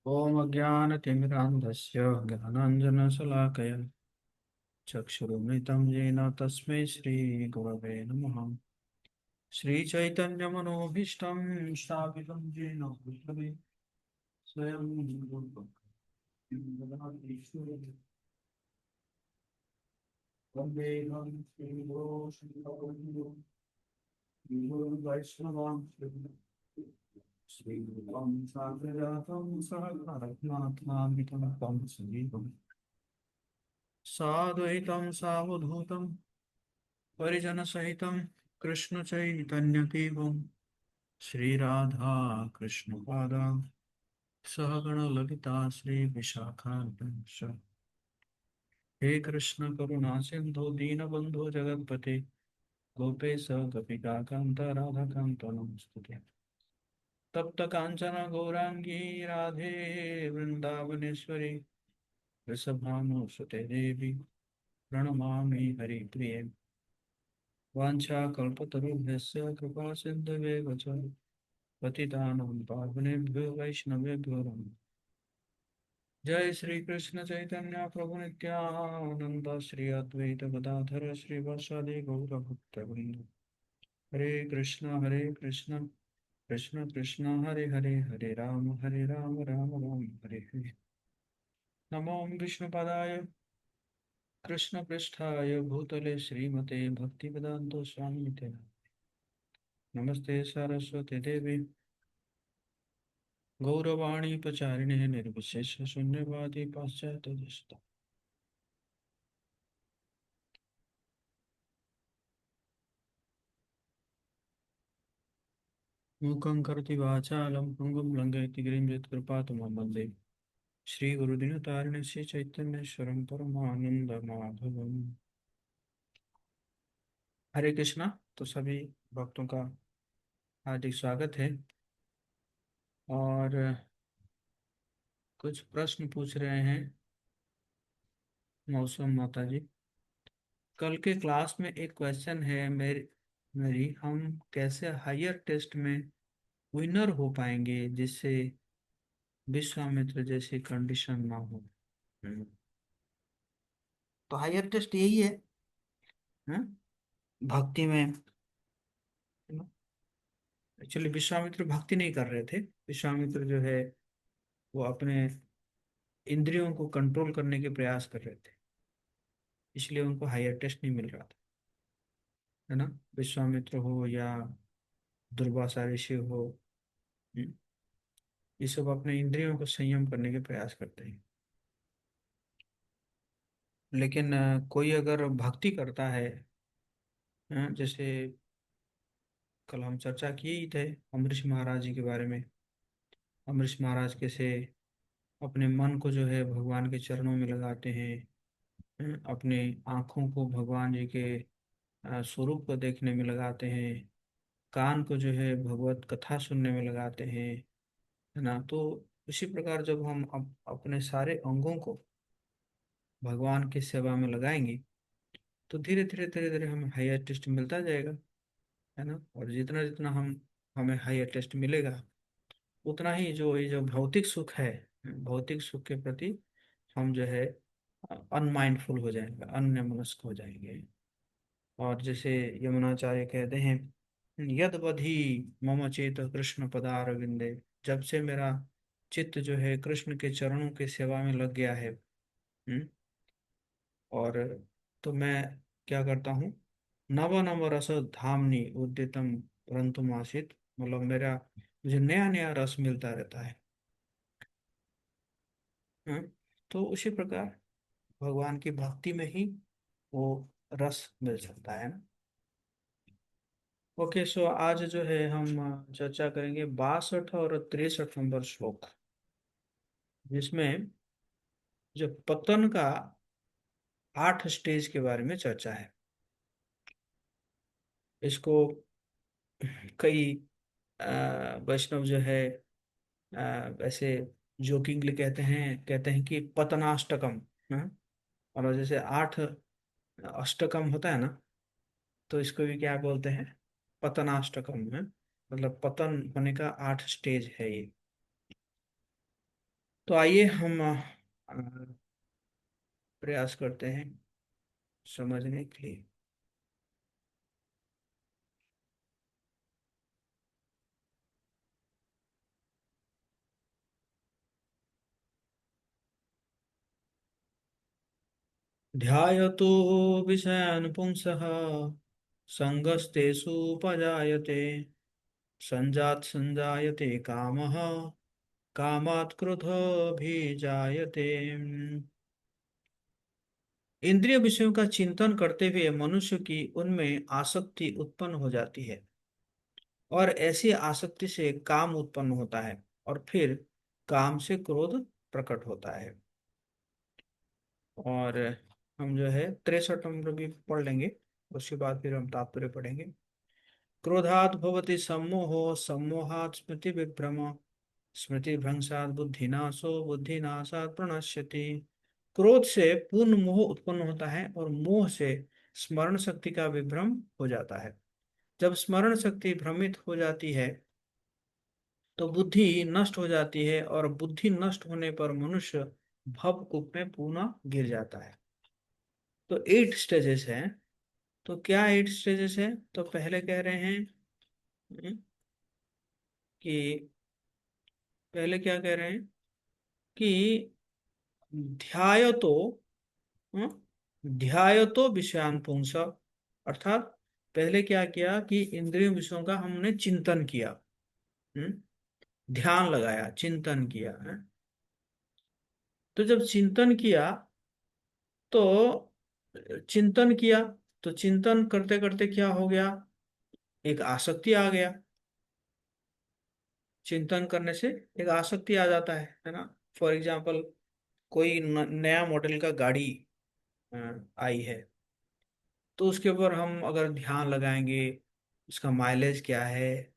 ॐ अज्ञानतिमिरान्धस्य ज्ञानाञ्जनशलाकया चक्षुरुन्मिलितं येन तस्मै श्रीगुरवे नमः। श्रीचैतन्यमनोभीष्टं स्थापितं येन भूतले स्वयं रूपं ददाति ईश्वरं। वन्देऽहं श्रीगुरो श्रीभगवन्तो वैष्णवांश्च श्रीरूपं साग्रजातं सहगणरघुनाथान्वितं तं सजीवम् साद्वैतं सावधूतं परिजनसहितं कृष्णचैतन्यदेवं श्रीराधा कृष्णपादां सहगणललिता श्रीविशाखान्वितांश्च। हे कृष्ण करुणा सिन्धो दीनबन्धो जगत्पते गोपेश गोपिकान्त राधाकान्त नमोऽस्तुते। तप्त काञ्चन गौराङ्गी राधे वृन्दावनेश्वरी वृषभानुसुते देवी प्रणमामि हरिप्रिये। वाञ्छाकल्पतरुभ्यश्च कृपा सिन्धुवेव च पतितानां पावनेभ्यो वैष्णवेभ्यो नमः। जय श्री कृष्ण चैतन्य प्रभु नित्यानंद श्री अद्वैत गदाधर श्रीवासादि गौरभक्तवृंद। हरे कृष्ण कृष्ण कृष्ण हरे हरे हरे राम राम राम हरे हरे। नमो विष्णुपदाय कृष्ण पृष्ठाय भूतले श्रीमते भक्तिवेदांत स्वामी नमस्ते सरस्वती देवी गौरवाणी प्रचारिणे निर्विशेष शून्यवादी पाश्चात्य देशता। मूकं करोति वाचालं भृंगं लंघयति गिरिं यत्कृपातमहं वन्दे श्रीगुरुदिनतारिणे श्रीचैतन्येश्वरं परमानन्दमाधवम्। हरे कृष्णा। तो सभी भक्तों का हार्दिक स्वागत है। और कुछ प्रश्न पूछ रहे हैं मौसम माता जी। कल के क्लास में एक क्वेश्चन है मेरी हम कैसे हायर टेस्ट में विनर हो पाएंगे जिससे विश्वामित्र जैसी कंडीशन ना हो। हम्म। तो हायर टेस्ट यही है, हाँ? भक्ति में। एक्चुअली विश्वामित्र भक्ति नहीं कर रहे थे। विश्वामित्र जो है वो अपने इंद्रियों को कंट्रोल करने के प्रयास कर रहे थे, इसलिए उनको हायर टेस्ट नहीं मिल रहा था, है ना। विश्वामित्र हो या दुर्वासा ऋषि हो, हम्म, ये सब अपने इंद्रियों को संयम करने के प्रयास करते हैं। लेकिन कोई अगर भक्ति करता है, जैसे कल हम चर्चा किए ही थे अमरीश महाराज जी के बारे में। अमरीश महाराज कैसे अपने मन को जो है भगवान के चरणों में लगाते हैं, अपने आँखों को भगवान जी के स्वरूप को देखने में लगाते हैं, कान को जो है भगवत कथा सुनने में लगाते हैं, है ना। तो इसी प्रकार जब हम अपने सारे अंगों को भगवान की सेवा में लगाएंगे तो धीरे धीरे हमें हायर टेस्ट मिलता जाएगा, है ना। और जितना जितना हम हमें हायर टेस्ट मिलेगा उतना ही जो ये जो भौतिक सुख है, भौतिक सुख के प्रति हम जो है अनमाइंडफुल हो जाएंगे, अन्यमनस्क हो जाएंगे। और जैसे यमुनाचार्य कहते हैं, यदवधि मम चेत कृष्ण पदारविंदे, जब से मेरा चित्त जो है कृष्ण के चरणों की सेवा में लग गया है, और तो मैं क्या करता हूँ, नव नव रस धामनि उद्यतम परंतु आसित, मतलब मेरा मुझे नया नया रस मिलता रहता है। हाँ? तो उसी प्रकार भगवान की भक्ति में ही वो रस मिल सकता है ना। ओके, सो आज जो है हम चर्चा करेंगे 62 और 63 नंबर श्लोक, जिसमें जो पतन का 8 स्टेज के बारे में चर्चा है। इसको कई वैष्णव जो है वैसे जोकिंगली कहते हैं कि पतनाष्टकम, हाँ? और जैसे 8 अष्टकम होता है ना, तो इसको भी क्या बोलते हैं, पतनाष्टकम में, मतलब पतन होने का 8 स्टेज है ये। तो आइए हम प्रयास करते हैं समझने के लिए। ध्यायतो विषयान् पुंसः संगस्तेषुपजायते, संजात संजायते कामः, कामात् क्रोधोऽभिजायते। इंद्रिय विषयों का चिंतन करते हुए मनुष्य की उनमें आसक्ति उत्पन्न हो जाती है, और ऐसी आसक्ति से काम उत्पन्न होता है, और फिर काम से क्रोध प्रकट होता है। और हम जो है 63 नंबर भी पढ़ लेंगे, उसके बाद फिर हम तात्पर्य पढ़ेंगे। क्रोधात् भवति सम्मोहो, सम्मोहात् स्मृति विभ्रम, स्मृति भ्रंशात् बुद्धिनाशो, बुद्धिनाशात् प्रणश्यति। क्रोध से पूर्ण मोह उत्पन्न होता है, और मोह से स्मरण शक्ति का विभ्रम हो जाता है। जब स्मरण शक्ति भ्रमित हो जाती है तो बुद्धि नष्ट हो जाती है, और बुद्धि नष्ट होने पर मनुष्य भवकूप में पुनः गिर जाता है। तो 8 स्टेजेस हैं। तो क्या 8 स्टेजेस है? तो पहले कह रहे हैं कि पहले क्या कह रहे हैं कि ध्यायतो, हम्म, ध्यायतो विषयान पुंस, अर्थात पहले क्या किया कि इंद्रिय विषयों का हमने चिंतन किया, हम्म, ध्यान लगाया, चिंतन किया है। तो जब चिंतन किया तो चिंतन किया तो चिंतन करते करते क्या हो गया? एक आसक्ति आ गया। चिंतन करने से एक आसक्ति आ जाता है ना। फॉर एग्जाम्पल, कोई नया मॉडल का गाड़ी आई है, तो उसके ऊपर हम अगर ध्यान लगाएंगे, उसका माइलेज क्या है,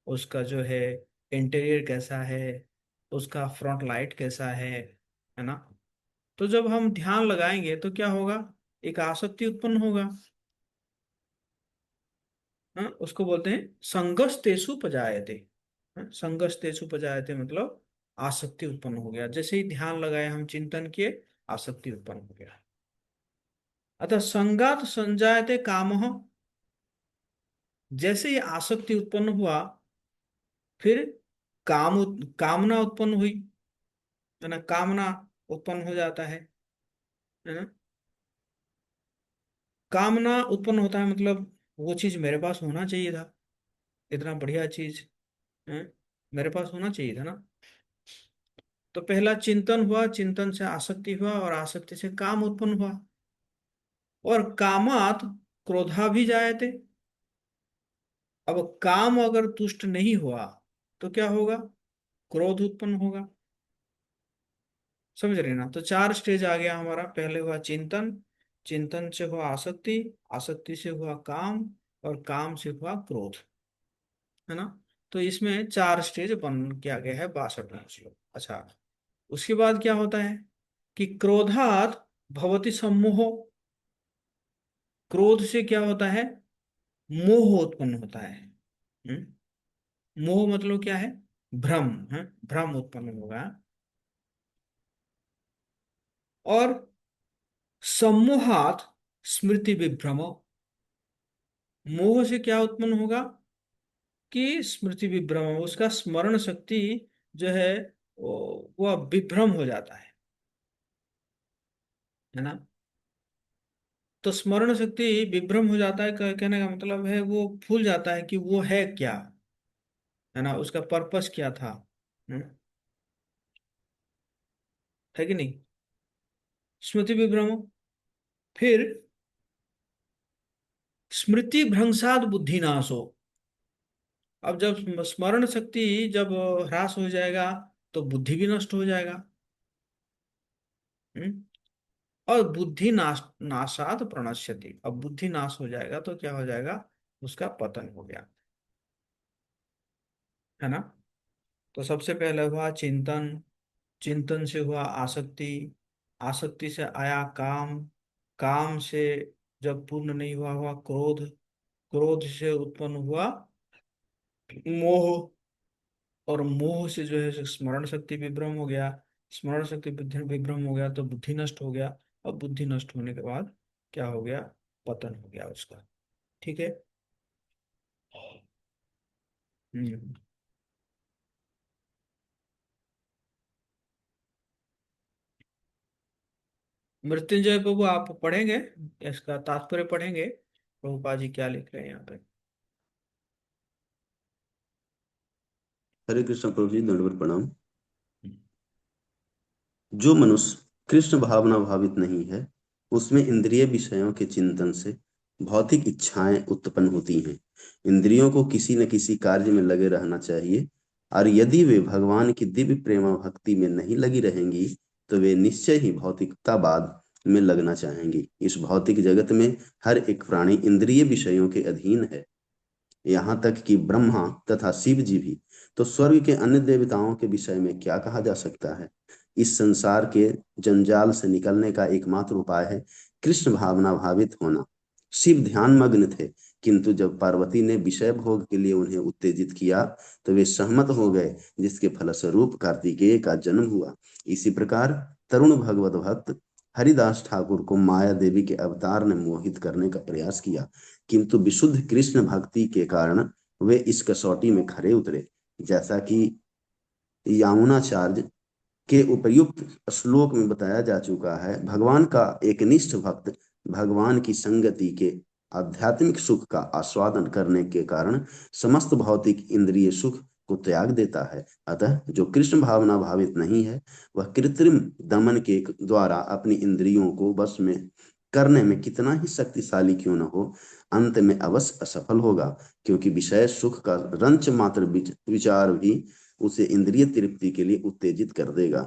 उसका जो है इंटीरियर कैसा है, उसका फ्रंट लाइट कैसा है ना। तो जब हम ध्यान लगाएंगे तो क्या होगा? एक आसक्ति उत्पन्न होगा। हाँ, उसको बोलते हैं संगस्तेषु पजायते। हाँ, संगस्तेषु पजायते मतलब आसक्ति उत्पन्न हो गया। जैसे ही ध्यान लगाए, हम चिंतन किए, आसक्ति उत्पन्न हो गया। अतः संगात संजायते कामः, जैसे ही आसक्ति उत्पन्न हुआ, फिर कामना उत्पन्न हुई, है ना। कामना उत्पन्न हो जाता है ना। कामना उत्पन्न होता है मतलब वो चीज मेरे पास होना चाहिए था, इतना बढ़िया चीज है, मेरे पास होना चाहिए था ना। तो पहला चिंतन हुआ, चिंतन से आसक्ति हुआ, और आसक्ति से काम उत्पन्न हुआ, और कामात क्रोधा भी जायते। अब काम अगर तुष्ट नहीं हुआ तो क्या होगा? क्रोध उत्पन्न होगा। समझ रहे ना? तो 4 स्टेज आ गया हमारा। पहले हुआ चिंतन, चिंतन से हुआ आसक्ति, आसक्ति से हुआ काम, और काम से हुआ क्रोध, है ना। तो इसमें 4 स्टेज बन किया गया है 62 में श्लोक। अच्छा, उसके बाद क्या होता है कि क्रोधात भवति सम्मोह। क्रोध से क्या होता है? मोह उत्पन्न होता है। हम्म? मोह मतलब क्या है? भ्रम है, भ्रम उत्पन्न होगा। और सम्मोहात स्मृति विभ्रम, मोह से क्या उत्पन्न होगा कि स्मृति विभ्रम, उसका स्मरण शक्ति जो है वह विभ्रम हो जाता है ना। तो स्मरण शक्ति विभ्रम हो जाता है, कहने का मतलब है वो भूल जाता है कि वो है क्या, है ना, उसका पर्पस क्या था। हम्म, है कि नहीं? स्मृति विभ्रम। फिर स्मृति भ्रंशात बुद्धिनाश हो। अब जब स्मरण शक्ति जब ह्रास हो जाएगा तो बुद्धि भी नष्ट हो जाएगा। हम्म? और बुद्धि नाशात प्रणश्यति। अब बुद्धि नाश हो जाएगा तो क्या हो जाएगा? उसका पतन हो गया, है ना। तो सबसे पहले हुआ चिंतन, चिंतन से हुआ आसक्ति, आसक्ति से आया काम, काम से जब पूर्ण नहीं हुआ हुआ क्रोध, क्रोध से उत्पन्न हुआ मोह, और मोह से जो है स्मरण शक्ति विभ्रम हो गया, स्मरण शक्ति बुद्धि विभ्रम हो गया तो बुद्धि नष्ट हो गया। अब बुद्धि नष्ट होने के बाद क्या हो गया, पतन हो गया उसका। ठीक है। हम्म। मृत्युंजय बाबू आप पढ़ेंगे, इसका तात्पर्य पढ़ेंगे, प्रभुपाद जी क्या लिख रहे हैं यहाँ पे। हरे कृष्ण प्रभु जी, दंडवत प्रणाम। जो मनुष्य कृष्ण भावना भावित नहीं है, उसमें इंद्रिय विषयों के चिंतन से भौतिक इच्छाएं उत्पन्न होती हैं। इंद्रियों को किसी न किसी कार्य में लगे रहना चाहिए, और यदि वे भगवान की दिव्य प्रेम भक्ति में नहीं लगी रहेंगी, तो वे निश्चय ही भौतिकतावाद में लगना चाहेंगी। इस भौतिक जगत में हर एक प्राणी इंद्रिय विषयों के अधीन है, यहाँ तक कि ब्रह्मा तथा शिव जी भी। तो स्वर्ग के अन्य देवताओं के विषय में क्या कहा जा सकता है। इस संसार के जंजाल से निकलने का एकमात्र उपाय है कृष्ण भावना भावित होना। शिव ध्यान मग्न थे, किंतु जब पार्वती ने विषय भोग के लिए उन्हें उत्तेजित किया, तो वे सहमत हो गए, जिसके फलस्वरूप कार्तिकेय का जन्म हुआ। इसी प्रकार तरुण भगवत भक्त हरिदास ठाकुर को माया देवी के अवतार ने मोहित करने का प्रयास किया, किंतु विशुद्ध कृष्ण भक्ति के कारण वे इस कसौटी में खरे उतरे। जैसा कि यामुनाचार्य के उपयुक्त श्लोक में बताया जा चुका है, भगवान का एक निष्ठ भक्त भगवान की संगति के आध्यात्मिक सुख का आस्वादन करने के कारण समस्त भौतिक इंद्रिय सुख को त्याग देता है। अतः जो कृष्ण भावना भावित नहीं है, वह कृत्रिम दमन के द्वारा अपनी इंद्रियों को बस में करने में कितना ही शक्तिशाली क्यों न हो, अंत में अवश्य असफल होगा, क्योंकि विषय सुख का रंच मात्र विचार भी उसे इंद्रिय तृप्ति के लिए उत्तेजित कर देगा।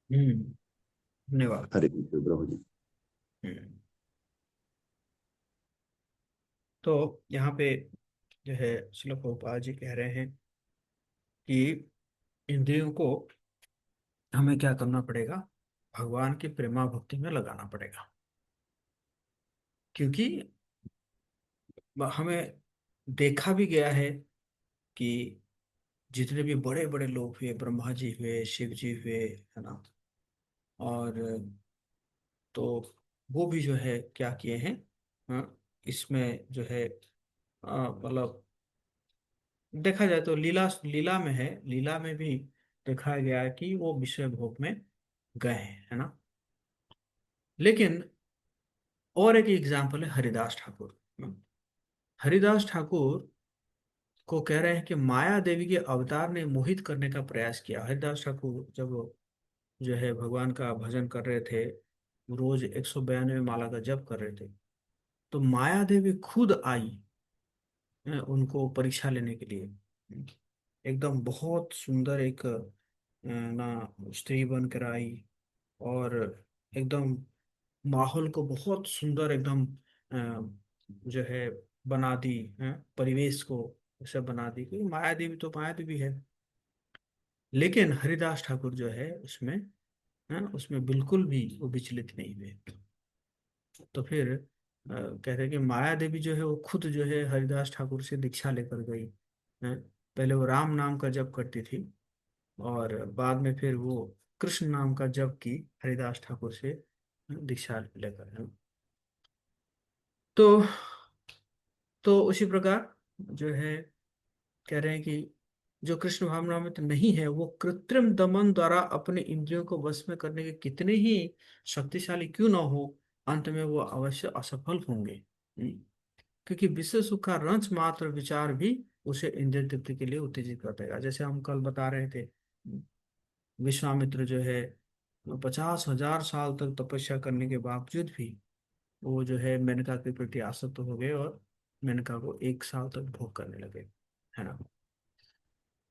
धन्यवाद। हरे कृष्ण प्रभु जी। हम्म। तो यहाँ पे जो है श्रील प्रभुपाद जी कह रहे हैं कि इंद्रियों को हमें क्या करना पड़ेगा, भगवान की प्रेमा भक्ति में लगाना पड़ेगा। क्योंकि हमें देखा भी गया है कि जितने भी बड़े बड़े लोग हुए, ब्रह्मा जी हुए, शिव जी हुए, है ना, और तो वो भी जो है क्या किए हैं, इसमें जो है मतलब देखा जाए तो लीला लीला में है, लीला में भी देखा गया है कि वो विषय भोग में गए हैं, है ना। लेकिन और एक एग्जाम्पल है हरिदास ठाकुर। हरिदास ठाकुर को कह रहे हैं कि माया देवी के अवतार ने मोहित करने का प्रयास किया। हरिदास ठाकुर जब जो है भगवान का भजन कर रहे थे, रोज 192 माला का जप कर रहे थे, तो माया देवी खुद आई उनको परीक्षा लेने के लिए। एकदम बहुत सुंदर एक ना स्त्री बन कर आई, और एकदम माहौल को बहुत सुंदर एकदम जो है बना दी, परिवेश को ऐसा बना दी, क्योंकि माया देवी तो माया देवी है। लेकिन हरिदास ठाकुर जो है उसमें, उसमें बिल्कुल भी वो विचलित नहीं हुए। तो फिर कहते हैं कि माया देवी जो है वो खुद जो है हरिदास ठाकुर से दीक्षा लेकर गई है। पहले वो राम नाम का जप करती थी, और बाद में फिर वो कृष्ण नाम का जप की हरिदास ठाकुर से दीक्षा लेकर, है। तो उसी प्रकार जो है कह रहे हैं कि जो कृष्ण भावना में तो नहीं है, वो कृत्रिम दमन द्वारा अपने इंद्रियों को वश में करने के कितने ही शक्तिशाली क्यों ना हो, अंत में वो अवश्य असफल होंगे। क्योंकि विषय सुख का रंच मात्र विचार भी उसे इंद्रिय तृप्ति के लिए उत्तेजित कर देगा। जैसे हम कल बता रहे थे, विश्वामित्र जो है 50,000 साल तक तपस्या करने के बावजूद भी वो जो है मेनका के प्रति आसक्त हो गए, और मेनका को 1 साल तक भोग करने लगे, है ना।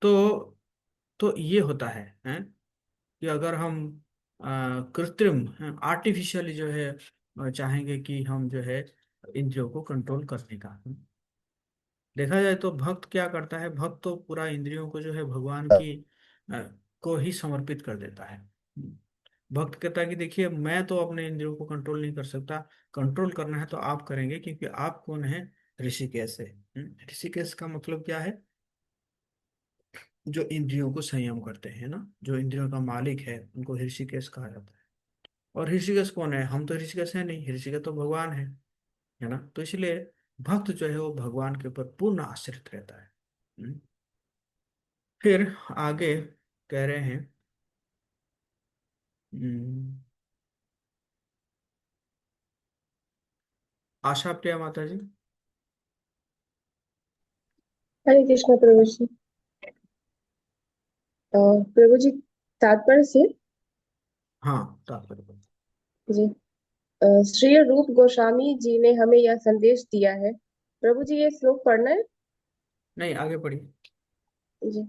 तो ये होता है कि अगर हम कृत्रिम आर्टिफिशियली जो है चाहेंगे कि हम जो है इंद्रियों को कंट्रोल करने का, देखा जाए तो भक्त क्या करता है, भक्त तो पूरा इंद्रियों को जो है भगवान की अ, को ही समर्पित कर देता है। भक्त कहता है कि देखिए मैं तो अपने इंद्रियों को कंट्रोल नहीं कर सकता, कंट्रोल करना है तो आप करेंगे, क्योंकि आप कौन है, ऋषिकेश है। ऋषिकेश का मतलब क्या है, जो इंद्रियों को संयम करते हैं ना, जो इंद्रियों का मालिक है, उनको ऋषिकेश कहा जाता है। और ऋषिकेश कौन है? हम तो ऋषिकेश है नहीं, ऋषिकेश तो भगवान है ना। तो इसलिए भक्त जो है वो भगवान के ऊपर पूर्ण आश्रित रहता है। हम्म। फिर आगे कह रहे हैं, हम्म, आशा प्रिया माता जी। हरे कृष्ण प्रभु जी। प्रभु जी, तात्पर्य से। हाँ, तात्पर्य बताओ। जी। श्री रूप गोस्वामी जी ने हमें यह संदेश दिया है। प्रभु जी, ये श्लोक पढ़ना है। नहीं, आगे पढ़ी। जी।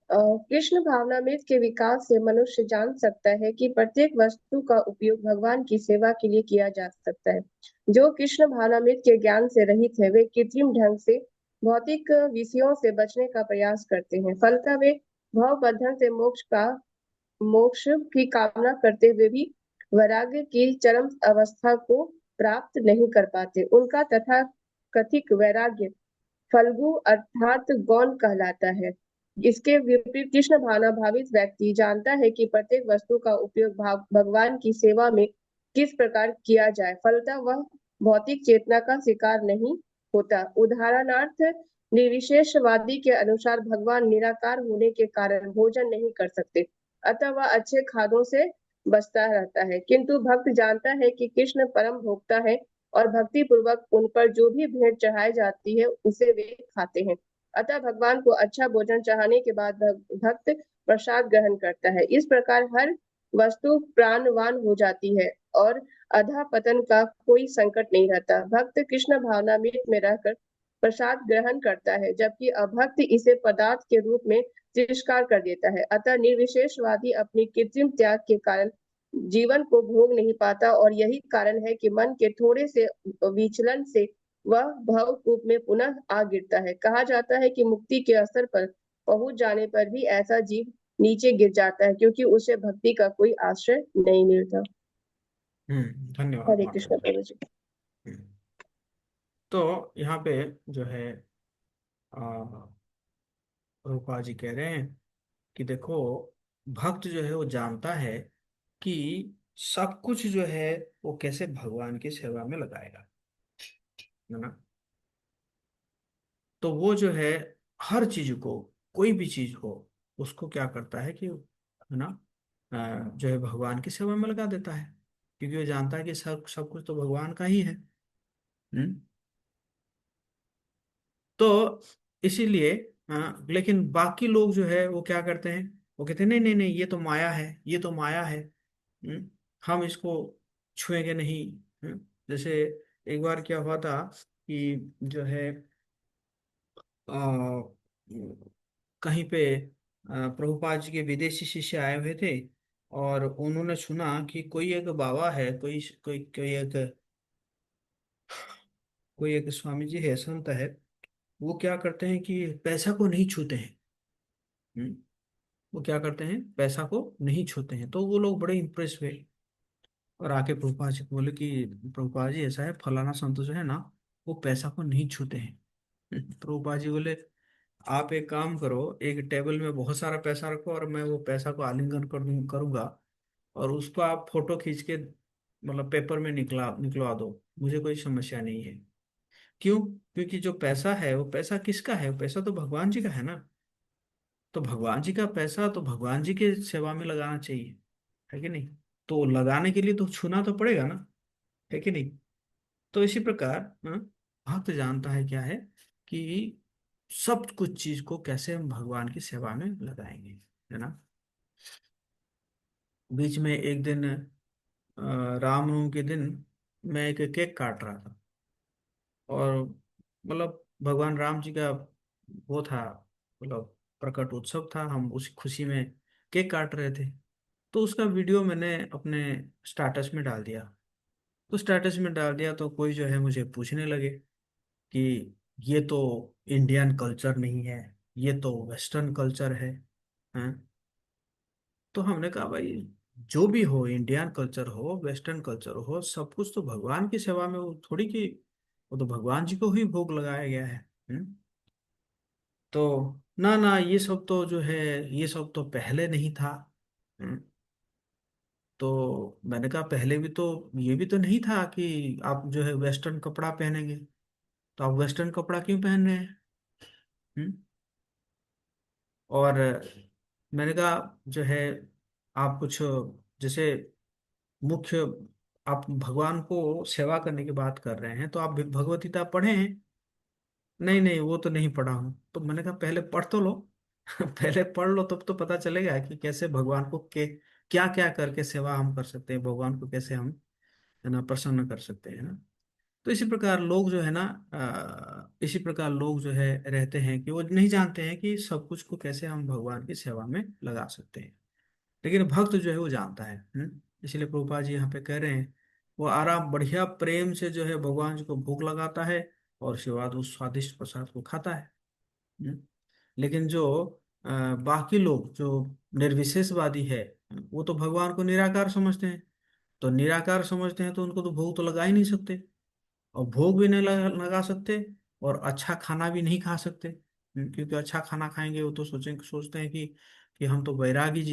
कृष्ण भावनामृत के विकास से मनुष्य जान सकता है कि प्रत्येक वस्तु का उपयोग भगवान की सेवा के लिए किया जा सकता है। जो कृष्ण भावनामृत के ज्ञान से रहित है, वे कृत्रिम ढंग से भौतिक विषयों से बचने का प्रयास करते हैं। फलतः वे भव बंधन से मोक्ष की कामना करते हुए भी वैराग्य की चरम अवस्था को प्राप्त नहीं कर पाते। उनका तथा कथित वैराग्य फल्गु अर्थात गौण कहलाता है। इसके विपरीत कृष्ण भावना भावित व्यक्ति जानता है कि प्रत्येक वस्तु का उपयोग भगवान की सेवा में किस प्रकार किया जाए। फलतः वह भौतिक चेतना का शिकार नहीं होता। उदाहरणार्थ, निर्विशेषवादी के अनुसार भगवान निराकार होने के कारण भोजन नहीं कर सकते, अतः वह अच्छे खानों से बचता रहता है। किंतु भक्त जानता है कि कृष्ण परम भोक्ता है और भक्ति पूर्वक उन पर जो भी भेंट चढ़ाई जाती है उसे वे खाते हैं। अतः भगवान को अच्छा भोजन चढ़ाने के बाद भक्त प्रसाद ग्रहण करता है। इस प्रकार हर वस्तु प्राणवान हो जाती है और अधा पतन का कोई संकट नहीं रहता। भक्त कृष्ण भावनामृत में रहकर प्रसाद ग्रहण करता है, जबकि अभक्त इसे पदार्थ के रूप में तिरस्कार कर देता है। अतः निर्विशेषवादी अपनी कृत्रिम त्याग के कारण जीवन को भोग नहीं पाता और यही कारण है कि मन के थोड़े से विचलन से वह भवकूप में पुनः आ गिरता है। कहा जाता है कि मुक्ति के स्तर पर पहुंच जाने पर भी ऐसा जीव नीचे गिर जाता है, क्योंकि उसे भक्ति का कोई आश्रय नहीं मिलता। धन्यवाद हरे माता कृष्ण जी। प्रभु जी। हम्म। तो यहाँ पे जो है रूपा जी कह रहे हैं कि देखो, भक्त जो है वो जानता है कि सब कुछ जो है वो कैसे भगवान की सेवा में लगाएगा, है ना। तो वो जो है हर चीज को, कोई भी चीज हो, उसको क्या करता है कि, है ना, जो है भगवान की सेवा में लगा देता है, क्योंकि वो जानता है कि सब सब कुछ तो भगवान का ही है। हम्म। तो इसीलिए, लेकिन बाकी लोग जो है वो क्या करते हैं, वो कहते हैं नहीं नहीं नहीं, ये तो माया है, ये तो माया है। हम इसको छुएंगे नहीं। जैसे एक बार क्या हुआ था कि जो है आ, कहीं पे प्रभुपाद जी के विदेशी शिष्य आए हुए थे, और उन्होंने सुना कि कोई एक बाबा है, कोई एक स्वामी जी है, संत है, वो क्या करते हैं कि पैसा को नहीं छूते हैं। हम्म, वो क्या करते हैं, पैसा को नहीं छूते हैं। तो वो लोग बड़े इंप्रेस हुए और आके प्रभुपाद जी को बोले कि प्रभुपाद जी, ऐसा है, फलाना संत जो है ना, वो पैसा को नहीं छूते हैं। प्रभुपाद जी बोले, आप एक काम करो, एक टेबल में बहुत सारा पैसा रखो और मैं वो पैसा को आलिंगन करूंगा, और उसको आप फोटो खींच के मतलब पेपर में निकलवा दो, मुझे कोई समस्या नहीं है। क्यों? क्योंकि जो पैसा है वो पैसा किसका है? वो पैसा तो भगवान जी का है ना। तो भगवान जी का पैसा तो भगवान जी के सेवा में लगाना चाहिए, है कि नहीं। तो लगाने के लिए तो छूना तो पड़ेगा ना, है कि नहीं। तो इसी प्रकार, भक्त जानता है क्या है कि सब कुछ चीज को कैसे हम भगवान की सेवा में लगाएंगे, है ना। बीच में एक दिन, रामनवमी के दिन, मैं एक केक काट रहा था, और मतलब भगवान राम जी का वो था, मतलब प्रकट उत्सव था, हम उस खुशी में केक काट रहे थे। तो उसका वीडियो मैंने अपने स्टेटस में डाल दिया। तो स्टेटस में डाल दिया तो कोई जो है मुझे पूछने लगे कि ये तो इंडियन कल्चर नहीं है, ये तो वेस्टर्न कल्चर है। हैं? तो हमने कहा भाई, जो भी हो, इंडियन कल्चर हो, वेस्टर्न कल्चर हो, सब कुछ तो भगवान की सेवा में, वो थोड़ी कि वो तो भगवान जी को ही भोग लगाया गया है। तो ना ना, ये सब तो जो है, ये सब तो पहले नहीं था। हम्म, तो मैंने कहा पहले भी तो ये भी तो नहीं था कि आप जो है वेस्टर्न कपड़ा पहनेंगे। तो आप वेस्टर्न कपड़ा क्यों पहन रहे हैं? हम्म, और मैंने कहा जो है, आप कुछ जैसे मुख्य, आप भगवान को सेवा करने की बात कर रहे हैं, तो आप भगवत गीता पढ़े हैं? नहीं नहीं, वो तो नहीं पढ़ा हूँ। तो मैंने कहा पहले पढ़ तो लो। पहले पढ़ लो, तब तो पता चलेगा कि कैसे भगवान को के क्या क्या करके सेवा हम कर सकते हैं, भगवान को कैसे हम है ना प्रसन्न कर सकते हैं ना। तो इसी प्रकार लोग जो है ना, इसी प्रकार लोग जो है रहते हैं कि वो नहीं जानते हैं कि सब कुछ को कैसे हम भगवान की सेवा में लगा सकते हैं। लेकिन भक्त जो है वो जानता है। इसलिए प्रभुपाद जी यहाँ पे कह रहे हैं, वो आराम बढ़िया प्रेम से जो है भगवान जी को भोग लगाता है, और उसके बाद उस स्वादिष्ट प्रसाद को खाता है। हम्म। लेकिन जो अ, बाकी लोग जो निर्विशेषवादी है, वो तो भगवान को निराकार समझते हैं। तो निराकार समझते हैं तो उनको तो भोग तो लगा ही नहीं सकते, और भोग भी नहीं लगा सकते, और अच्छा खाना भी नहीं खा सकते। क्योंकि अच्छा खाना खाएंगे वो तो सोचते हैं कि हम तो वैरागी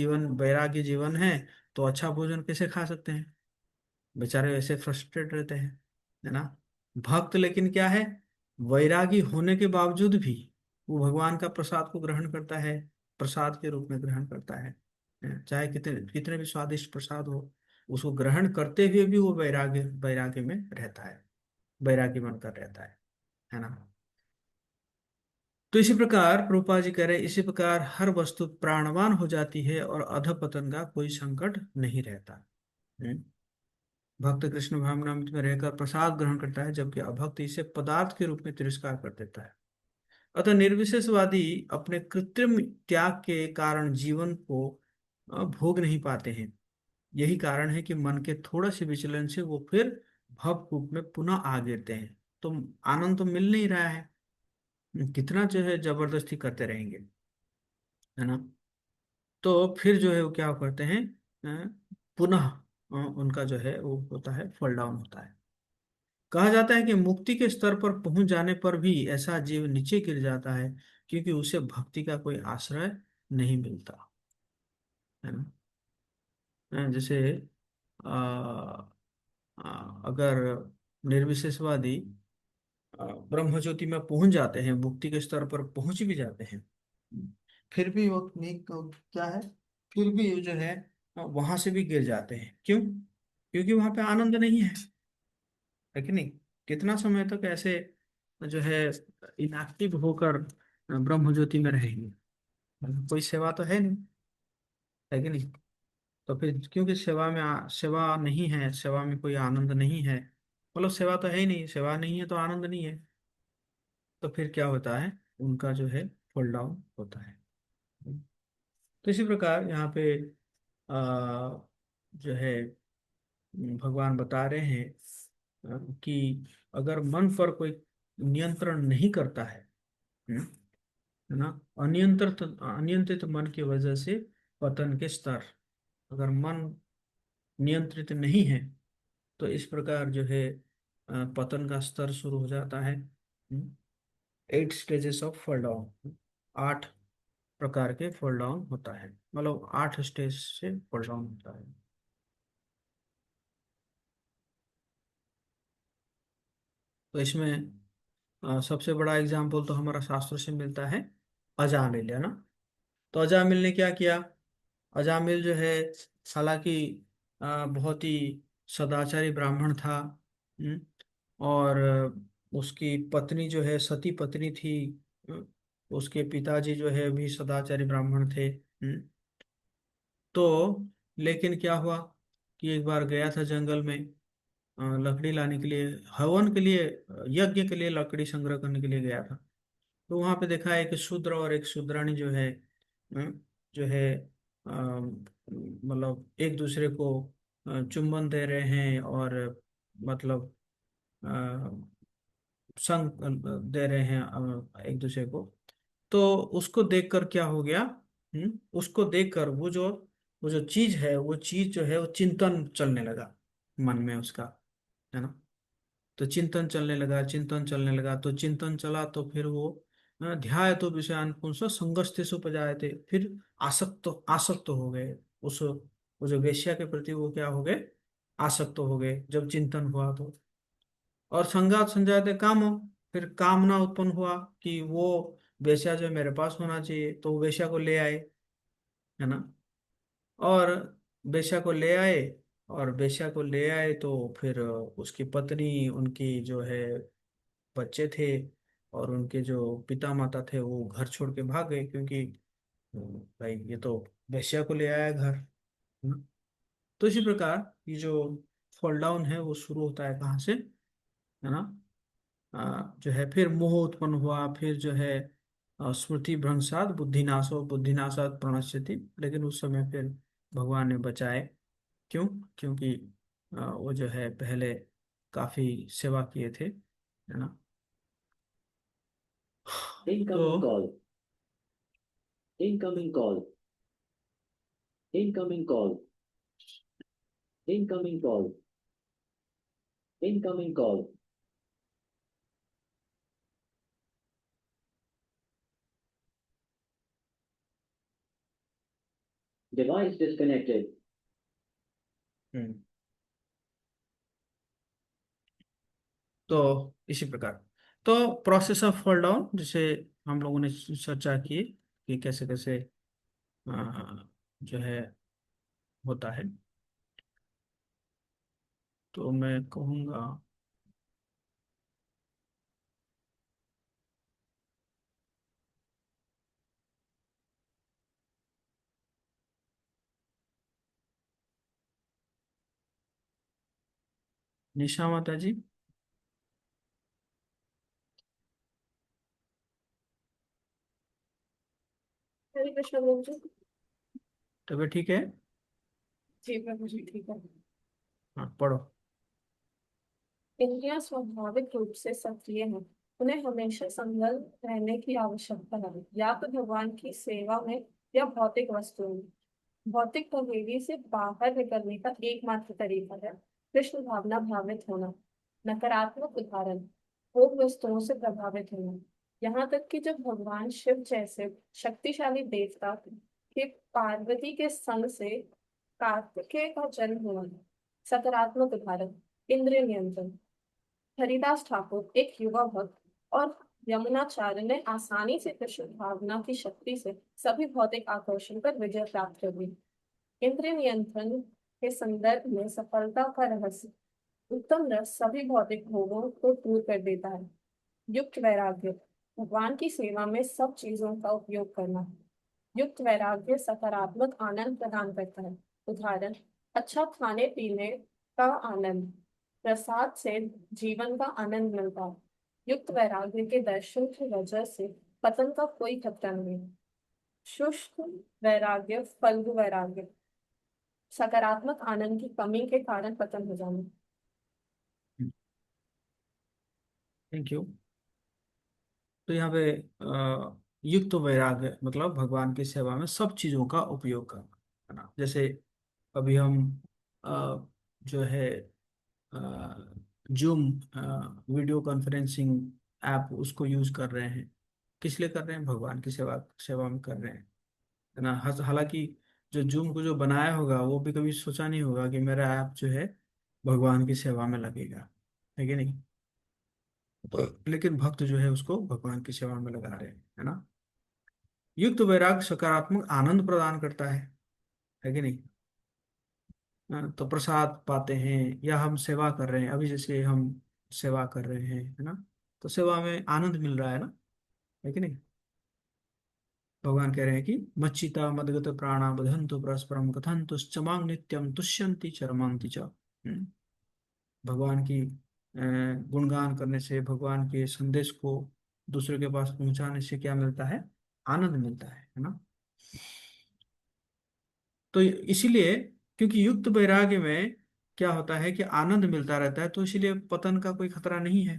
जीवन है, तो अच्छा भोजन कैसे खा सकते हैं? बेचारे ऐसे फ्रस्ट्रेट रहते हैं, है ना। भक्त लेकिन क्या है, वैरागी होने के बावजूद भी वो भगवान का प्रसाद को ग्रहण करता है, प्रसाद के रूप में ग्रहण करता है। चाहे कितने कितने भी स्वादिष्ट प्रसाद हो, उसको ग्रहण करते हुए भी वो वैराग्य वैराग्य में रहता है, वैरागी बनकर रहता है ना। तो इसी प्रकार प्रभुपाद जी कह रहे हैं, इसी प्रकार हर वस्तु प्राणवान हो जाती है और अधपतन का कोई संकट नहीं रहता। हम्म। भक्त कृष्ण भावनामृत में रहकर प्रसाद ग्रहण करता है, जबकि अभक्त इसे पदार्थ के रूप में तिरस्कार कर देता है। अतः निर्विशेषवादी अपने कृत्रिम त्याग के कारण जीवन को भोग नहीं पाते हैं। यही कारण है कि मन के थोड़ा से विचलन से वो फिर भव कूप में पुनः आ गिरते हैं। तो आनंद तो मिल नहीं रहा है, कितना जो है जबरदस्ती करते रहेंगे, है ना। तो फिर जो है वो क्या करते हैं, पुनः उनका जो है वो होता है, फॉल डाउन होता है। कहा जाता है कि मुक्ति के स्तर पर पहुंच जाने पर भी ऐसा जीव नीचे गिर जाता है, क्योंकि उसे भक्ति का कोई आश्रय नहीं मिलता, है ना। जैसे आ, अगर निर्विशेषवादी ब्रह्म ज्योति में पहुंच जाते हैं, मुक्ति के स्तर पर पहुंच भी जाते हैं, फिर भी वो क्या है, फिर भी वो जो है वहां से भी गिर जाते हैं। क्यों? क्योंकि वहां पे आनंद नहीं है कि नहीं। कितना समय तक ऐसे जो है इनएक्टिव होकर ब्रह्म ज्योति में रहेंगे? कोई सेवा तो है नहीं, है कि नहीं। तो फिर क्योंकि सेवा नहीं है, सेवा में कोई आनंद नहीं है, मतलब सेवा तो है ही नहीं, सेवा नहीं है तो आनंद नहीं है। तो फिर क्या होता है, उनका जो है फॉल डाउन होता है। तो इसी प्रकार यहाँ पे जो है भगवान बता रहे हैं कि अगर मन पर कोई नियंत्रण नहीं करता है, हम्म, है ना, अनियंत्रित मन की वजह से पतन के स्तर, अगर मन नियंत्रित नहीं है, तो इस प्रकार जो है पतन का स्तर शुरू हो जाता है। 8 स्टेजेस ऑफ फॉल डाउन, 8 प्रकार के फॉल डाउन होता है, मतलब 8 स्टेज से फॉल डाउन होता है। तो इसमें सबसे बड़ा एग्जाम्पल तो हमारा शास्त्र से मिलता है, अजामिल, है ना। तो अजामिल ने क्या किया? अजामिल जो है, हालांकि बहुत ही सदाचारी ब्राह्मण था। हम्म, और उसकी पत्नी जो है सती पत्नी थी। हम्म, उसके पिताजी जो है भी सदाचारी ब्राह्मण थे। तो लेकिन क्या हुआ कि एक बार गया था जंगल में लकड़ी लाने के लिए, हवन के लिए, यज्ञ के लिए लकड़ी संग्रह करने के लिए गया था। तो वहां पे देखा एक शूद्र और एक शूद्राणी जो है, जो है मतलब एक दूसरे को चुंबन दे रहे हैं, और मतलब अ, संग दे रहे हैं एक दूसरे को। तो उसको देखकर क्या हो गया, उसको देखकर वो जो चीज है, वो चीज जो है वो चिंतन चलने लगा मन में उसका, है ना। तो चिंतन चलने लगा, चिंतन चलने लगा, तो चिंतन चला तो फिर वो ध्याय तो विषयान पुंस संगस्तेषु उपजायते, फिर आसक्त आसक्त हो गए उस वो जो वेश्या के प्रति वो क्या हो गए, आसक्त हो गए जब चिंतन हुआ तो। और संगात संजायते काम, फिर कामना उत्पन्न हुआ कि वो वेश्या जो मेरे पास होना चाहिए, तो वेश्या को ले आए, है ना। और वेश्या को ले आए, और वेश्या को ले आए तो फिर उसकी पत्नी, उनकी जो है बच्चे थे, और उनके जो पिता माता थे वो घर छोड़ के भाग गए, क्योंकि भाई ये तो वेश्या को ले आया घर, है ना। तो इसी प्रकार ये जो फॉल डाउन है वो शुरू होता है कहाँ से, है ना। जो है फिर मोह उत्पन्न हुआ, फिर जो है स्मृति भ्रंशात बुद्धिनाशो बुद्धिनाशात प्रणश्यति, लेकिन उस समय फिर भगवान ने बचाए। क्यों? क्योंकि वो जो है पहले काफी सेवा किए थे, है ना। तो Incoming call. Incoming call. Incoming call. Incoming call. Incoming call. Device disconnected. हम्म, तो इसी प्रकार, तो प्रोसेस ऑफ फॉल डाउन जिसे हम लोगों ने चर्चा की कि कैसे कैसे जो है होता है, तो मैं कहूँगा निशा माता जी, हरे कृष्ण प्रभु जी। तबीयत ठीक है? जी प्रभु जी ठीक है। हाँ पढ़ो। इंद्रियां स्वाभाविक रूप से सक्रिय हैं। उन्हें हमेशा संलग्न रहने की आवश्यकता है, या तो भगवान की सेवा में या भौतिक वस्तुओं में। भौतिक पहेली से बाहर निकलने का एकमात्र तरीका है कृष्ण भावना भावित होना। नकारात्मक उदाहरण, भोग वस्तुओं से प्रभावित होना। यहाँ तक कि जब भगवान शिव जैसे शक्तिशाली देवता के पार्वती के संग से कार्तिकेय का जन्म हुआ। सकारात्मक उदाहरण, इंद्रिय नियंत्रण। हरिदास ठाकुर एक युवा भक्त और यमुनाचार्य ने आसानी से कृष्ण भावना की शक्ति से सभी भौतिक आकर्षण पर विजय प्राप्त कर ली। इंद्रिय नियंत्रण के संदर्भ में सफलता का रहस्य, उत्तम रस सभी भौतिक भोगों को दूर कर देता है। युक्त वैराग्य, भगवान की सेवा में सब चीजों का उपयोग करना। युक्त वैराग्य सकारात्मक आनंद प्रदान करता है। उदाहरण, अच्छा खाने पीने का आनंद, प्रसाद से जीवन का आनंद मिलता है। युक्त वैराग्य के दर्शन की वजह से पतन का कोई खतरा नहीं। शुष्क वैराग्य, फल्गु वैराग्य, सकारात्मक आनंद की कमी के कारण पतन हो जाना। Thank you. तो यहाँ पे युक्त वैराग्य मतलब भगवान की सेवा में सब चीजों का उपयोग करना, है ना। जैसे अभी हम जो है जूम वीडियो कॉन्फ्रेंसिंग ऐप उसको यूज कर रहे हैं, किस लिए कर रहे हैं? भगवान की सेवा सेवा में कर रहे हैं, है ना। हालांकि जो जूम को जो बनाया होगा वो भी कभी सोचा नहीं होगा कि मेरा ऐप जो है भगवान की सेवा में लगेगा, है कि नहीं। लेकिन भक्त जो है उसको भगवान की सेवा में लगा रहे हैं, है ना। युक्त वैराग्य सकारात्मक आनंद प्रदान करता है कि नहीं। हाँ, तो प्रसाद पाते हैं या हम सेवा कर रहे हैं, अभी जैसे हम सेवा कर रहे हैं, है ना, तो सेवा में आनंद मिल रहा है ना, है कि नहीं। भगवान कह रहे हैं कि मच्चिता मदगत प्राणा बधंतु परस्परम कथंतु चमांग नित्यम तुष्यंति चरमांति च। भगवान की गुणगान करने से, भगवान के संदेश को दूसरे के पास पहुंचाने से क्या मिलता है? आनंद मिलता है ना। तो इसीलिए, क्योंकि युक्त वैराग्य में क्या होता है कि आनंद मिलता रहता है, तो इसीलिए पतन का कोई खतरा नहीं है।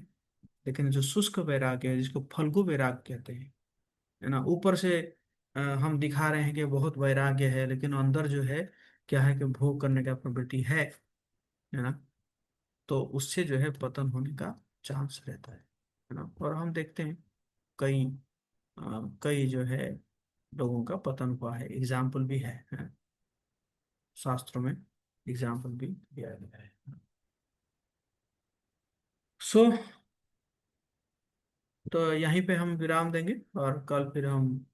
लेकिन जो शुष्क वैराग्य है, जिसको फल्गु वैराग्य कहते हैं, है ना, ऊपर से हम दिखा रहे हैं कि बहुत वैराग्य है, लेकिन अंदर जो है क्या है कि भोग करने का प्रवृत्ति है ना, तो उससे जो है पतन होने का चांस रहता है ना। और हम देखते हैं कई कई जो है लोगों का पतन हुआ है, एग्जाम्पल भी है, शास्त्रों में एग्जाम्पल भी दिया गया है। सो तो यहीं पे हम विराम देंगे और कल फिर हम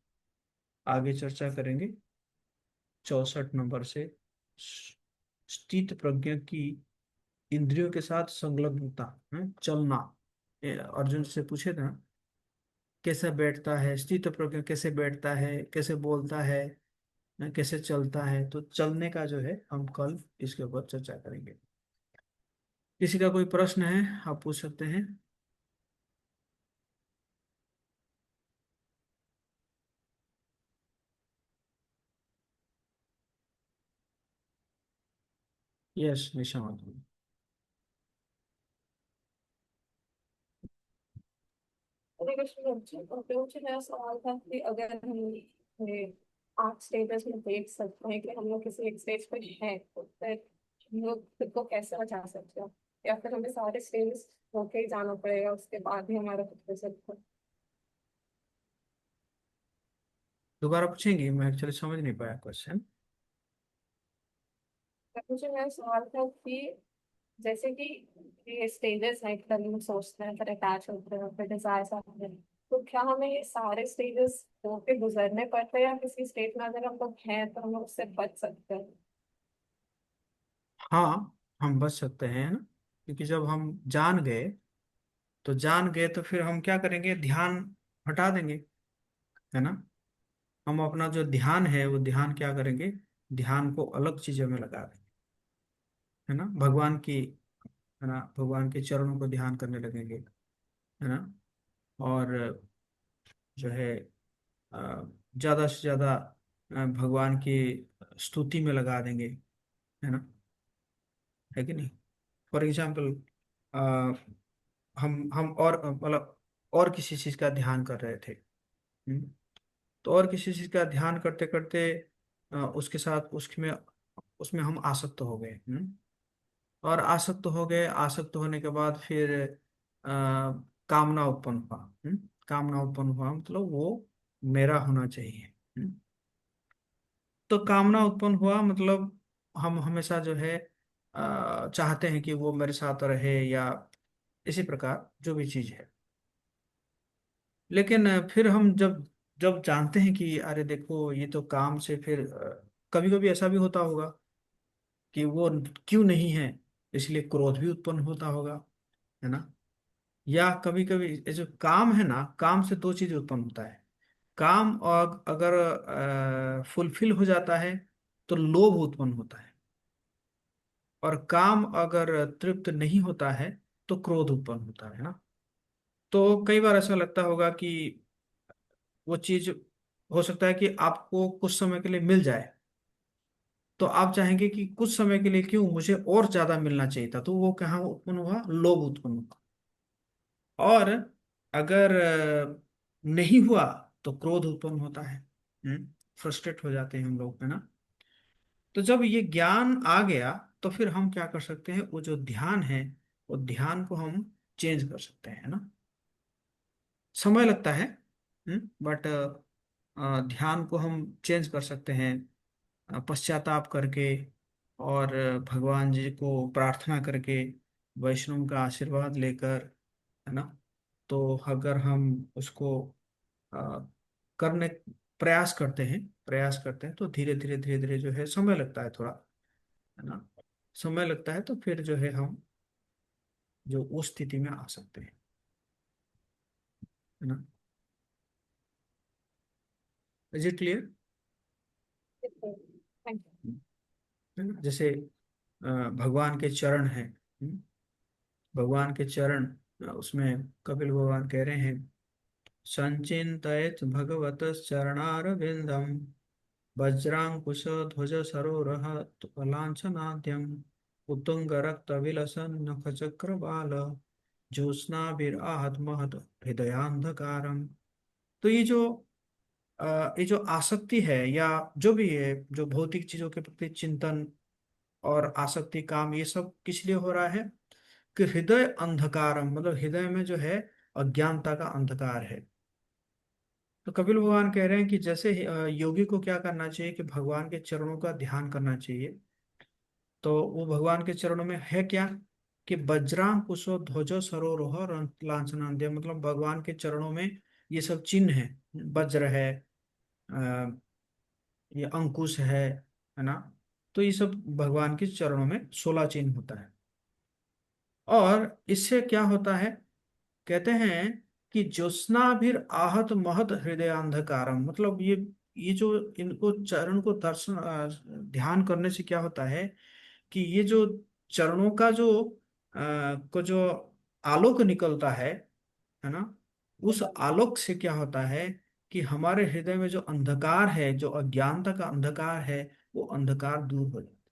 आगे चर्चा करेंगे 64 नंबर से, स्थित प्रज्ञ की इंद्रियों के साथ संलग्नता, चलना। अर्जुन से पूछे था कैसे बैठता है स्थित प्रज्ञ, कैसे बैठता है, कैसे बोलता है, कैसे चलता है। तो चलने का जो है हम कल इसके ऊपर चर्चा करेंगे। किसी का कोई प्रश्न है आप पूछ सकते हैं। यस निशा माधुरी। हरे कृष्ण जी, और मुझे मेरा सवाल था कि अगर हम ये 8 स्टेजेस में देख सकते हैं कि हम लोग किसी एक स्टेज पर हैं, तो फिर हम लोग खुद को कैसे बचा सकते हैं, या फिर हमें सारे स्टेज होके ही जाना पड़ेगा, उसके बाद ही हमारा खुद हो सकता है। दोबारा पूछेंगे, मैं एक्चुअली समझ नहीं पाया क्वेश्चन। तो मुझे मेरा सवाल था कि जैसे कि ये स्टेजेस हैं, फिर हम सोचते हैं, फिर अटैच होते हैं, फिर डिजायर आते हैं, तो क्या हमें ये सारे स्टेजेस होके गुजरने पड़ते हैं, या किसी स्टेज में अगर हम लोग हैं तो हम लोग उससे बच सकते हैं? हाँ, हम बच सकते हैं ना, क्योंकि जब हम जान गए तो जान गए तो फिर हम क्या करेंगे, ध्यान हटा देंगे, है ना। हम अपना जो ध्यान है वो ध्यान क्या करेंगे, ध्यान को अलग चीजों में लगा देंगे, है ना। भगवान की, है ना, भगवान के चरणों को ध्यान करने लगेंगे, है ना। और जो है ज्यादा से ज्यादा भगवान की स्तुति में लगा देंगे, है ना, है कि नहीं। फॉर एग्जाम्पल हम और मतलब और किसी चीज का ध्यान कर रहे थे, तो और किसी चीज का ध्यान करते करते उसके साथ उसमें उसमें हम आसक्त हो गए, और आसक्त हो गए, आसक्त होने के बाद फिर कामना उत्पन्न हुआ, कामना उत्पन्न हुआ मतलब वो मेरा होना चाहिए, तो कामना उत्पन्न हुआ मतलब हम हमेशा जो है चाहते हैं कि वो मेरे साथ रहे, या इसी प्रकार जो भी चीज है। लेकिन फिर हम जब जब जानते हैं कि अरे देखो ये तो काम से, फिर कभी कभी ऐसा भी होता होगा कि वो क्यों नहीं है, इसलिए क्रोध भी उत्पन्न होता होगा, है ना। या कभी कभी ये जो काम है ना, काम से दो चीज उत्पन्न होता है। काम और अगर फुलफिल हो जाता है तो लोभ उत्पन्न होता है, और काम अगर तृप्त नहीं होता है तो क्रोध उत्पन्न होता है ना। तो कई बार ऐसा लगता होगा कि वो चीज हो सकता है कि आपको कुछ समय के लिए मिल जाए, तो आप चाहेंगे कि कुछ समय के लिए क्यों, मुझे और ज्यादा मिलना चाहिए था, तो वो कहाँ उत्पन्न हुआ, लोभ उत्पन्न हुआ। और अगर नहीं हुआ तो क्रोध उत्पन्न होता है, फ्रस्ट्रेट हो जाते हैं हम लोग, है ना। तो जब ये ज्ञान आ गया तो फिर हम क्या कर सकते हैं, वो जो ध्यान है वो ध्यान को हम चेंज कर सकते हैं, है ना। समय लगता है, बट ध्यान को हम चेंज कर सकते हैं, पश्चाताप करके, और भगवान जी को प्रार्थना करके, वैष्णव का आशीर्वाद लेकर, है ना। तो अगर हम उसको अ, करने प्रयास करते हैं, तो धीरे धीरे धीरे धीरे जो है समय लगता है थोड़ा, है ना, समय लगता है, तो फिर जो है हम जो उस स्थिति में आ सकते हैं, है ना। Is it clear. Thank you. जैसे भगवान के चरण हैं, भगवान के चरण, उसमें कपिल भगवान कह रहे हैं, संचिन्तयेत् भगवत चरणारविंदम, वज्रांकुश ध्वज सरोरः लांछनाद्यम, उत्तुंग रक्त विलसन नख चक्र बाल, ज्योत्स्नाभिराहत महत हृदयांधकारम। तो ये जो आसक्ति है, या जो भी है, जो भौतिक चीजों के प्रति चिंतन और आसक्ति, काम, ये सब किस लिए हो रहा है, कि हृदय अंधकारम मतलब हृदय में जो है अज्ञानता का अंधकार है। तो कपिल भगवान कह रहे हैं कि जैसे योगी को क्या करना चाहिए कि भगवान के चरणों का ध्यान करना चाहिए। तो वो भगवान के चरणों में है क्या कि वज्रां कुशो ध्वजो सरोरोह लांछनांद्य, मतलब भगवान के चरणों में ये सब चिन्ह है। वज्र है, अ, ये अंकुश है ना। तो ये सब भगवान के चरणों में 16 चिन्ह होता है। और इससे क्या होता है, कहते हैं कि ज्योत्स्नाभिर आहत महत हृदय अंधकारम, मतलब ये जो इनको चरण को दर्शन ध्यान करने से क्या होता है कि ये जो चरणों का जो जो आलोक निकलता है ना, उस आलोक से क्या होता है कि हमारे हृदय में जो अंधकार है, जो अज्ञानता का अंधकार है, वो अंधकार दूर हो जाता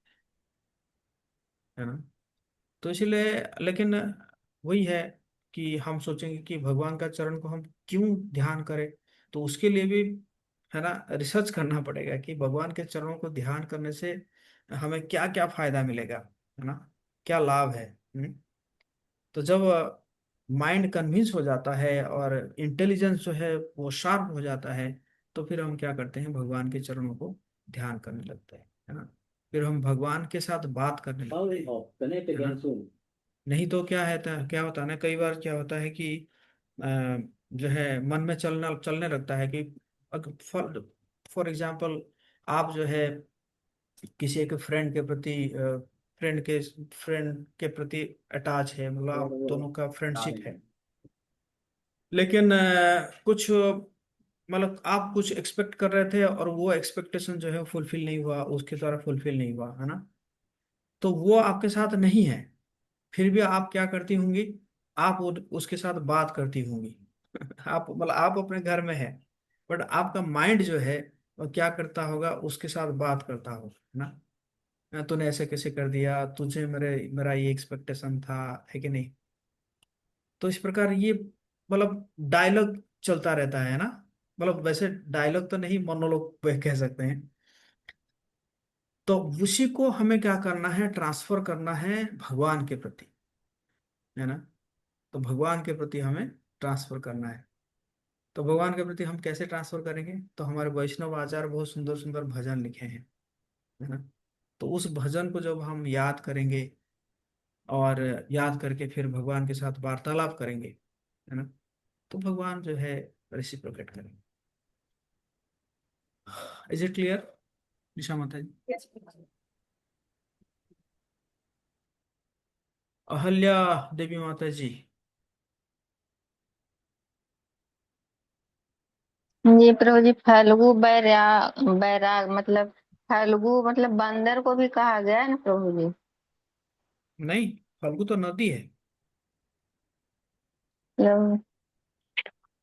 है ना। तो इसलिए, लेकिन वही है कि हम सोचेंगे कि भगवान का चरण को हम क्यों ध्यान करें। तो उसके लिए भी है ना रिसर्च करना पड़ेगा कि भगवान के चरणों को ध्यान करने से हमें क्या क्या फायदा मिलेगा, है ना, क्या लाभ है। तो जब माइंड कन्विंस हो जाता है और इंटेलिजेंस जो है वो शार्प हो जाता है, तो फिर हम क्या करते हैं, भगवान के चरणों को ध्यान करने लगते हैं, है ना। फिर हम भगवान के साथ बात करने लगते Power हैं, off. Connect है ना। again soon. नहीं तो क्या होता है ना, कई बार क्या होता है कि अ, जो है मन में चलना चलने लगता है कि फॉर फॉर एग्जाम्पल आप जो है किसी एक फ्रेंड के प्रति अटैच है, मतलब आप दोनों का फ्रेंडशिप है। लेकिन कुछ मतलब आप कुछ एक्सपेक्ट कर रहे थे और वो एक्सपेक्टेशन जो है फुलफिल नहीं हुआ, उसके द्वारा फुलफिल नहीं हुआ, है ना। तो वो आपके साथ नहीं है, फिर भी आप क्या करती होंगी, आप उसके साथ बात करती होंगी। आप मतलब आप अपने घर में है, बट आपका माइंड जो है वो क्या करता होगा, उसके साथ बात करता होगा, है ना। तूने ऐसे कैसे कर दिया, तुझे मेरा ये एक्सपेक्टेशन था, है कि नहीं। तो इस प्रकार ये मतलब डायलॉग चलता रहता है ना। मतलब वैसे डायलॉग तो नहीं, मोनोलॉग कह सकते हैं। तो उसी को हमें क्या करना है, ट्रांसफर करना है भगवान के प्रति, है ना। तो भगवान के प्रति हमें ट्रांसफर करना है। तो भगवान के प्रति हम कैसे ट्रांसफर करेंगे, तो हमारे वैष्णव आचार्य बहुत सुंदर सुंदर भजन लिखे हैं, है ना। तो उस भजन को जब हम याद करेंगे और याद करके फिर भगवान के साथ वार्तालाप करेंगे, है ना, तो भगवान जो है रेसिप्रोकेट करेंगे। इज इट क्लियर निशा माता जी? Yes. अहल्या देवी माता जी। जी प्रभु जी, फल्गु बैराग बैराग मतलब फल्गु मतलब बंदर को भी कहा गया है ना प्रभु जी। नहीं, फल्गु तो नदी है। मतलब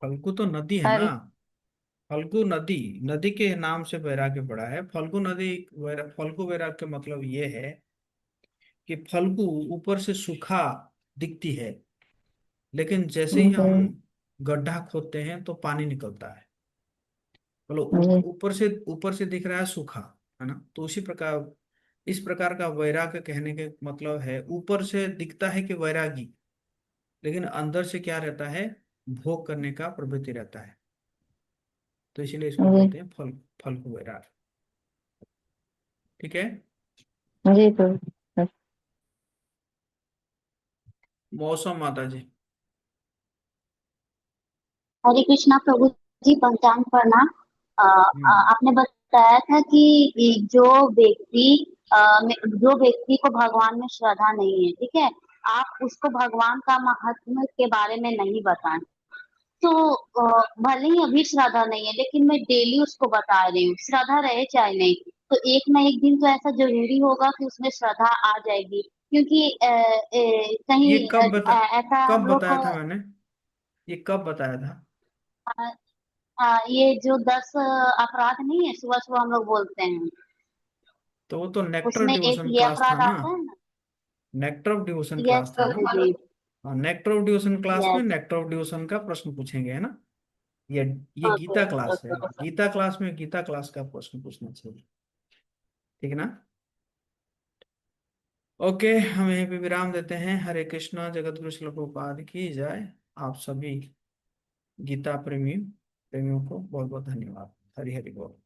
फल्गु तो नदी है ना। फल फल्गु नदी, नदी के नाम से बैराग्य पड़ा है। फल्गु नदी, फल्गु बैराग का मतलब ये है कि फल्गु ऊपर से सूखा दिखती है, लेकिन जैसे ही हम जी गड्ढा खोदते हैं तो पानी निकलता है। मतलब जी ऊपर से दिख रहा है सूखा, है ना। तो उसी प्रकार, इस प्रकार का वैराग्य कहने के मतलब है, ऊपर से दिखता है कि वैरागी, लेकिन अंदर से क्या रहता है, भोग करने का प्रवृत्ति रहता है। तो इसीलिए इसको जी बोलते हैं फल को वैराग। ठीक है। जी प्रभु। मौसम माता जी। हरे कृष्णा प्रभु जी, पंचांग प्रणाम। हम्म। आपने बताया था कि जो व्यक्ति को भगवान में श्रद्धा नहीं है, ठीक है, आप उसको भगवान का महत्व के बारे में नहीं बताएं। तो भले ही अभी श्रद्धा नहीं है, लेकिन मैं डेली उसको बता रही हूँ, श्रद्धा रहे चाहे नहीं, तो एक ना एक दिन तो ऐसा जरूरी होगा कि उसमें श्रद्धा आ जाएगी। क्योंकि ये कहीं ऐसा कब हम लोग बताया था मैंने, ये कब बताया था? ये जो 10 अपराध नहीं है, सुबह सुबह हम लोग बोलते हैं, तो वो तो नेक्टर उसमें एक डिवोशन ये क्लास था अपराध ना। आता है ना। Nectar of devotion yes class था ना। प्रभु जी। हाँ, नेक्टर ऑफ डिवोशन क्लास में यस। नेक्टर ऑफ डिवोशन का प्रश्न पूछेंगे, है ना। ये ये ओके गीता क्लास है। ओके। गीता क्लास में गीता क्लास का प्रश्न पूछना चाहिए। ठीक है ना। ओके, हम यहीं पे विराम देते हैं। हरे कृष्णा, जगत गुरु श्रील प्रभुपाद की जय। आप सभी गीता प्रेमी प्रेमियों को बहुत बहुत धन्यवाद। हरि हरि बोल।